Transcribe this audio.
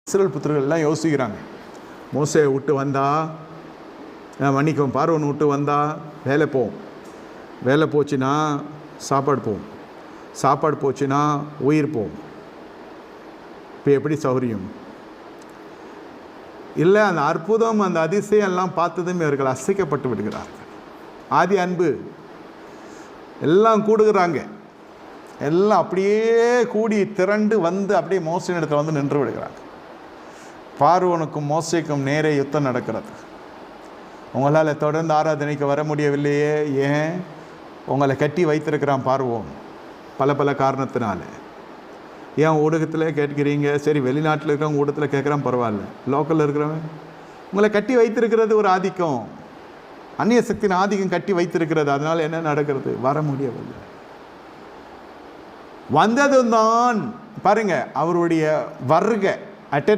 இஸ்ரவேல் புத்திரர்கள் எல்லாம் யோசிக்கிறாங்க, மோசேயை விட்டு வந்தா மன்னிக்கும் பார்வோன் விட்டு வந்தா வேலை போகும், வேலை போச்சுன்னா சாப்பாடு போகும், சாப்பாடு போச்சுன்னா உயிர் போகும். இப்போ எப்படி சௌரியம் இல்லை? அந்த அற்புதம் அந்த அதிசயம் எல்லாம் பார்த்ததும் இவர்கள் அசைக்கப்பட்டு விடுகிறார்கள். ஆதி அன்பு எல்லாம் கூடுகிறாங்க, எல்லாம் அப்படியே கூடி திரண்டு வந்து அப்படியே மோசையின் இடத்துல வந்து நின்று விடுகிறாங்க. பார்வோனுக்கும் மோசைக்கும் நேரே யுத்தம் நடக்கிறது. உங்களால் தொடர்ந்து ஆராதனைக்கு வர முடியவில்லையே, ஏன்? உங்களை கட்டி வைத்திருக்கிறான் பார்வோன் பல பல காரணத்தினால. ஏன் ஊடகத்தில் கேட்குறீங்க? சரி, வெளிநாட்டில் இருக்கிறவங்க ஊடகத்தில் கேட்குறான், பரவாயில்ல. லோக்கலில் இருக்கிறவன் உங்களை கட்டி வைத்திருக்கிறது ஒரு ஆதிக்கம், அந்நிய சக்தியின் ஆதிக்கம் கட்டி வைத்திருக்கிறது. அதனால் என்ன நடக்கிறது? வர முடியவில்லை. வந்ததும் தான் பாருங்க, அவருடைய வருகை